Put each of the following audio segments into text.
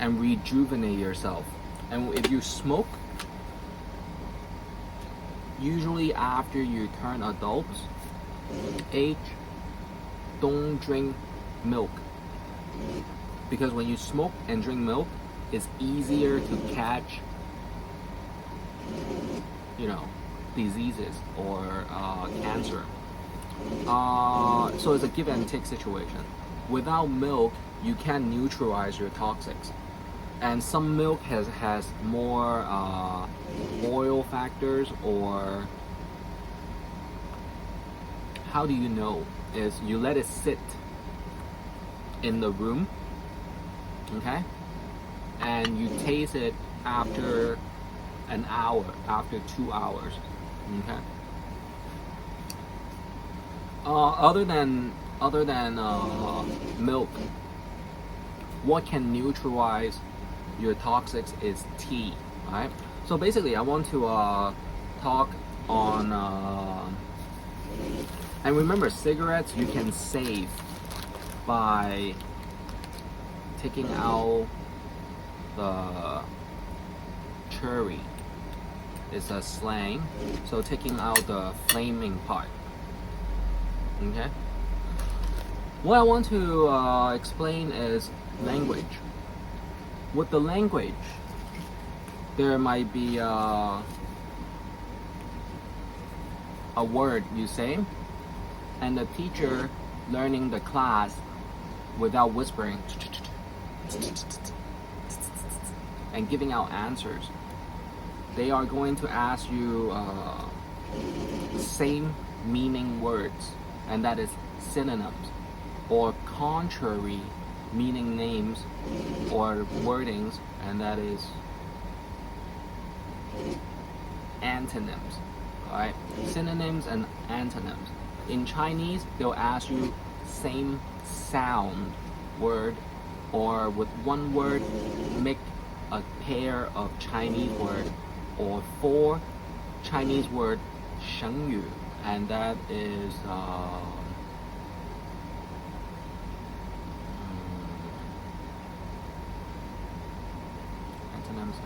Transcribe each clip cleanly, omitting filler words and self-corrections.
and rejuvenate yourself. And if you smoke, usually after you turn adult age, don't drink milk. Because when you smoke and drink milk, it's easier to catch, diseases or cancer. So it's a give and take situation. Without milk, you can neutralize your toxics. And some milk has more oil factors, or how do you know? Is you let it sit in the room, okay? And you taste it after an hour, after 2 hours, okay? Other than milk, what can neutralize your toxics is tea, right? So basically, I want to talk on, and remember, cigarettes you can save by taking out the cherry. It's a slang, so taking out the flaming part. Okay. What I want to explain is language. With the language, there might be a word you say, and the teacher learning the class without whispering and giving out answers. They are going to ask you same meaning words, and that is synonyms, or contrary meaning names or wordings, and that is antonyms. Alright? Synonyms and antonyms. In Chinese, they'll ask you same sound word, or with one word make a pair of Chinese word, or 4 Chinese word 成语, and that is antonyms.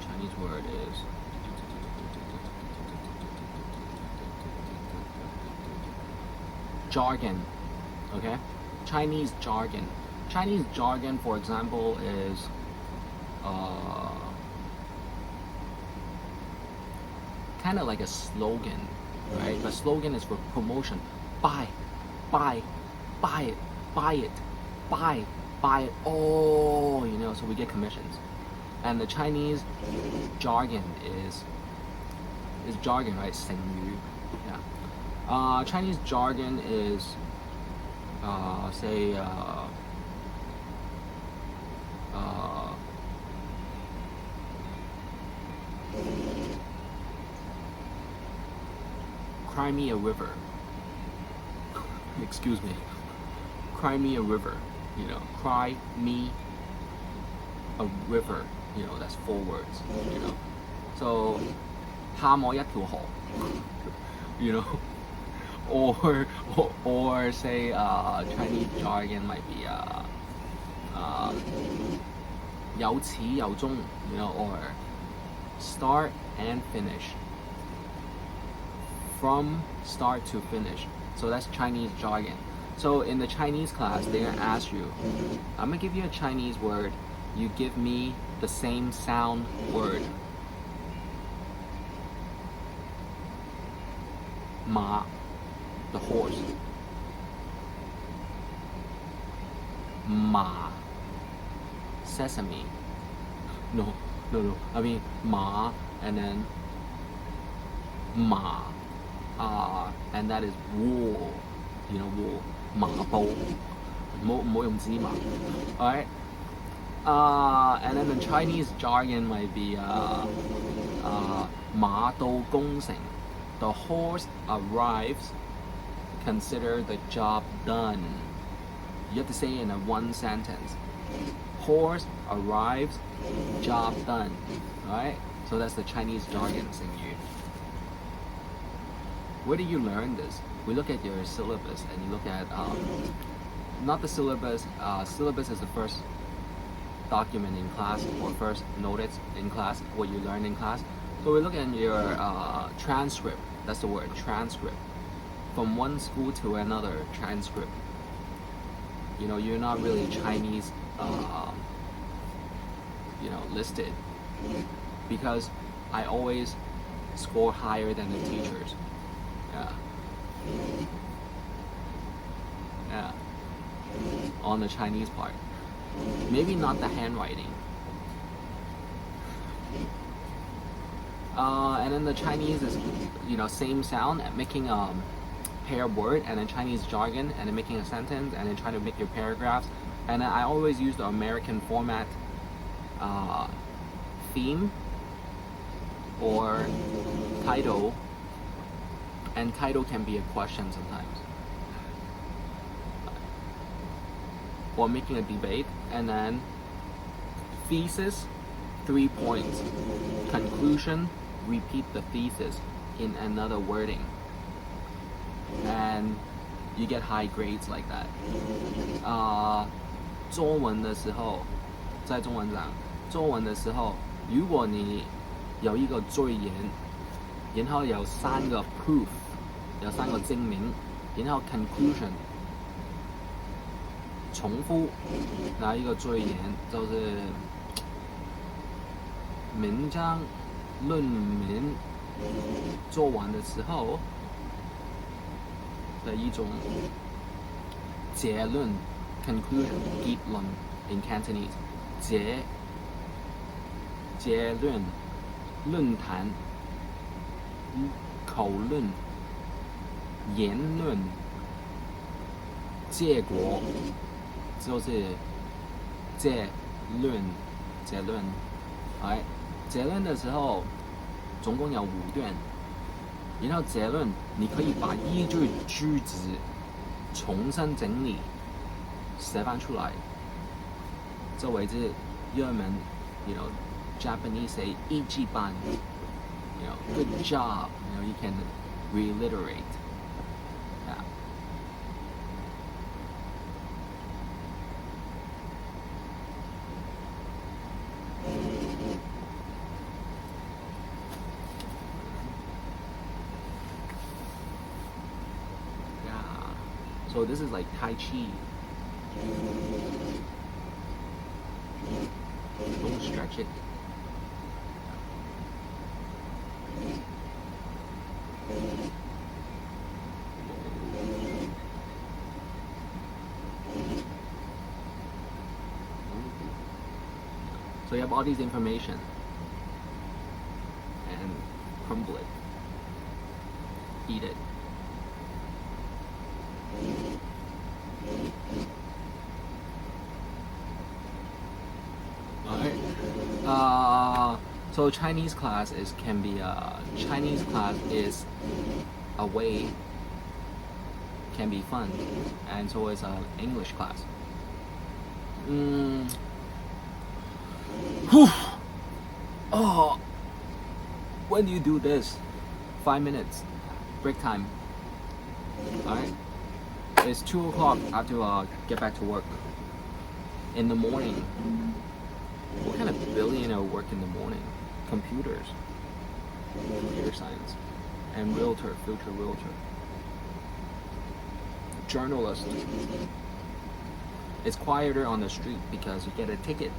Chinese word is jargon. Okay, Chinese jargon. Chinese jargon, for example, is kind of like a slogan, right? The slogan is for promotion. Buy, buy, buy it, buy it, buy it all, so we get commissions. And the Chinese jargon is jargon, right? 成语. Yeah. Chinese jargon is say cry me a river. Excuse me. Cry me a river. Cry me a river. That's 4 words. So 喊我一條河. Or say Chinese jargon might be 有始有終, or start and finish. From start to finish. So that's Chinese jargon. So in the Chinese class, they're gonna ask you, I'm gonna give you a Chinese word, you give me the same sound word. 马, the horse. 马, sesame. No. I mean 马 and then 马. And that is wool, wool, 麻布, 唔好用芝麻. Alright? And then the Chinese jargon might be 馬到功成. The horse arrives, consider the job done. You have to say it in a one sentence. Horse arrives, job done. Alright? So that's the Chinese jargon, 成语. Where do you learn this? We look at your syllabus and you look at not the syllabus. Syllabus is the first document in class or first notice in class, what you learn in class. So we look at your transcript. That's the word, transcript. From one school to another, transcript. You know, you're not really Chinese, listed, because I always score higher than the teachers. Yeah. On the Chinese part. Maybe not the handwriting. And then the Chinese is, same sound, making a pair word, and then Chinese jargon, and then making a sentence, and then trying to make your paragraphs. And then I always use the American format theme or title, and title can be a question sometimes, or making a debate, and then thesis, 3 points, conclusion, repeat the thesis in another wording, and you get high grades like that. 中文的时候，在中文讲，中文的时候，如果你有一个序言，然後有3個 proof， 有3個證明，然後 conclusion 重複，那一個序言就是文章論文做完的時候的一種結論 conclusion 結論 in Cantonese 結論論壇口論言論結果就是結論結論的時候總共有5段，然後結論你可以把依句句子重新整理寫翻出來，這為之日文Japanese say 一級棒，good job，you can reiterate， yeah. So this is like Tai Chi. Don't stretch it. So you have all these information and crumble it, eat it. So Chinese class is a way, can be fun, and so is English class. Oh, when do you do this? 5 minutes, break time. Alright, it's 2 o'clock. I have to get back to work in the morning. What kind of billionaire work in the morning? Computers, computer science, and realtor, future realtor, journalist. It's quieter on the street because you get a ticket.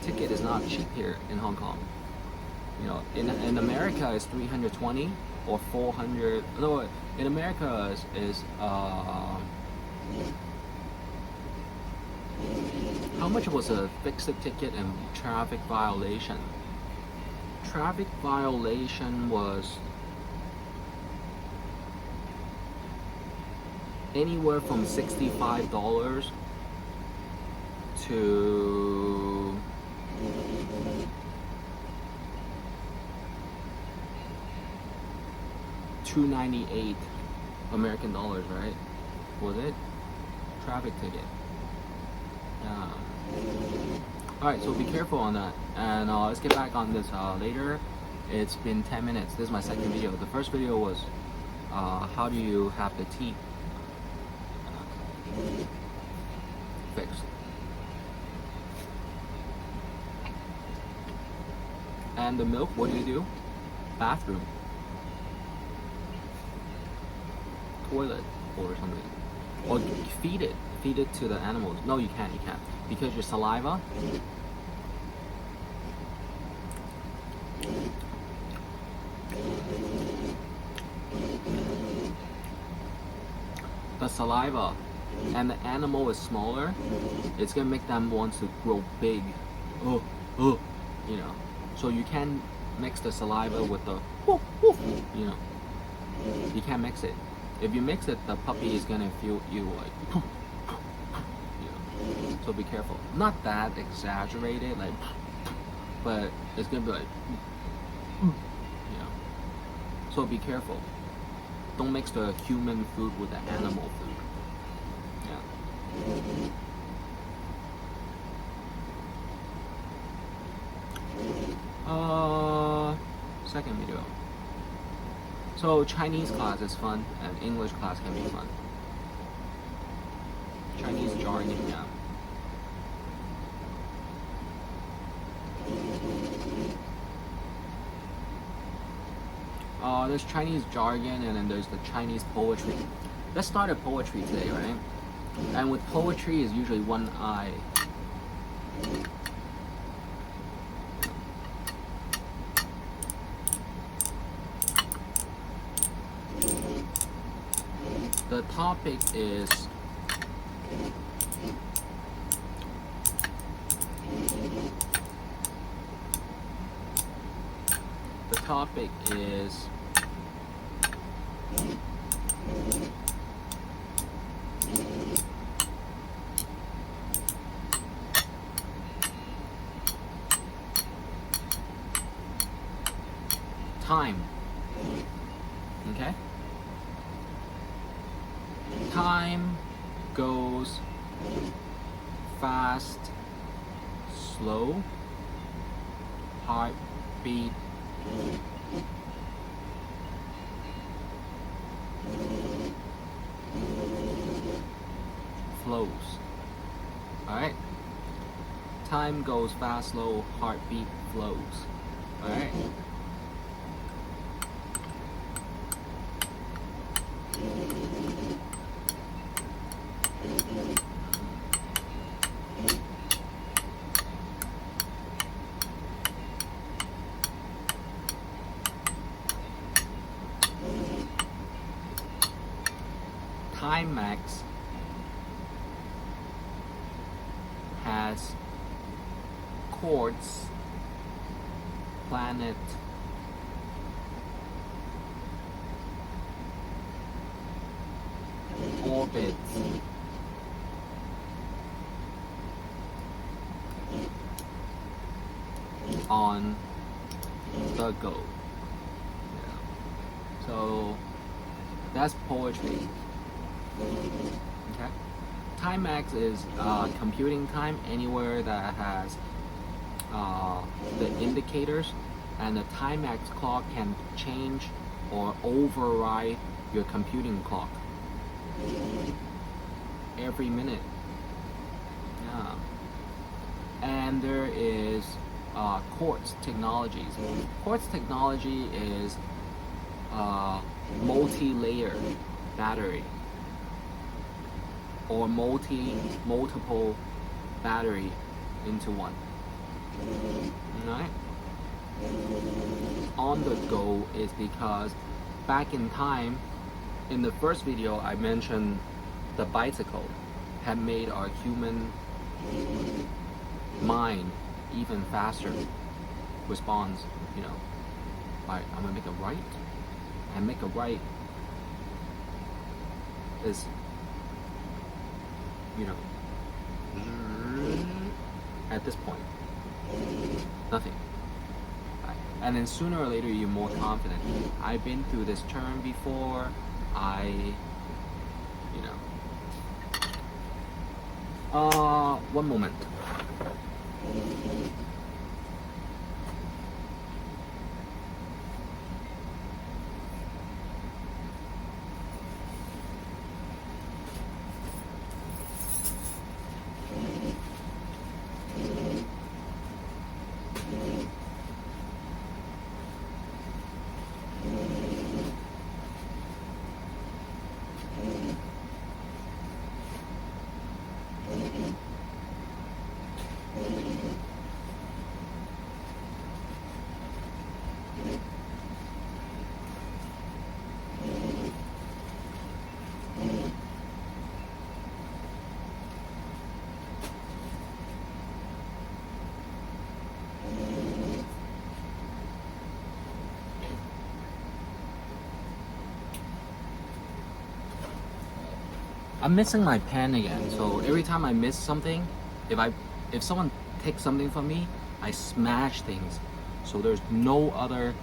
Ticket is not cheap here in Hong Kong. In America it's 320 or 400. No, in America is how much was a fixed ticket and traffic violation? Traffic violation was anywhere from $65 to $298 American dollars, right? Was it? Traffic ticket. Alright, so be careful on that, and let's get back on this later. It's been 10 minutes. This is my second video. The first video was how do you have the teeth. fixed. And the milk, what do? Bathroom, toilet, or something. Or feed it to the animals. No, you can't, because your saliva and the animal is smaller, it's gonna make them want to grow big. You know, so you can't mix the saliva with the you know, you can't mix it. If you mix it, the puppy is gonna feel you like you know. So be careful. Not that exaggerated, like, but it's gonna be like you know. So be careful. Don't mix the human food with the animal food. Yeah. Second video. So Chinese class is fun, and English class can be fun. Chinese jargon, yeah. There's Chinese jargon, and then there's the Chinese poetry. Let's start at poetry today, right? And with poetry is usually one eye. The topic is time. Okay? Time goes fast, slow, heartbeat, flows. Alright? Time goes fast, slow, heartbeat, flows. Alright? Timex has chords, planet, orbits, on the go. Yeah. So that's poetry. Okay. Timex is computing time anywhere that has the indicators, and the Timex clock can change or override your computing clock every minute. Yeah. And there is quartz technologies. Quartz technology is multi-layer battery, or multiple battery into one. Alright? On the go is because back in time, in the first video I mentioned the bicycle had made our human mind even faster responds, you know. Alright, I'm gonna make a right, and make a right is, you know, at this point, nothing. And then sooner or later you're more confident. I've been through this turn before, you know. One moment. I'm missing my pen again. So every time I miss something, if someone takes something from me, I smash things. So there's no other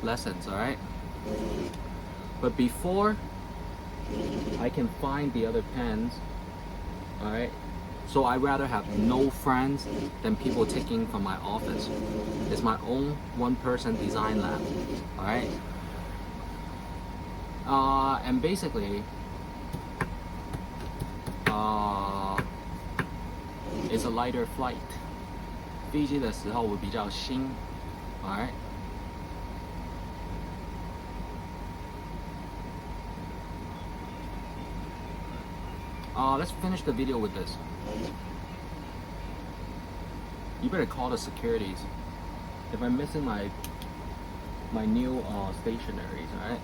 lessons, all right? But before I can find the other pens, all right? So I rather have no friends than people taking from my office. It's my own one-person design lab, all right? And basically, it's a lighter flight. 飞机的时候会比较轻 alright? Let's finish the video with this. You better call the securities if I'm missing my new stationaries, alright?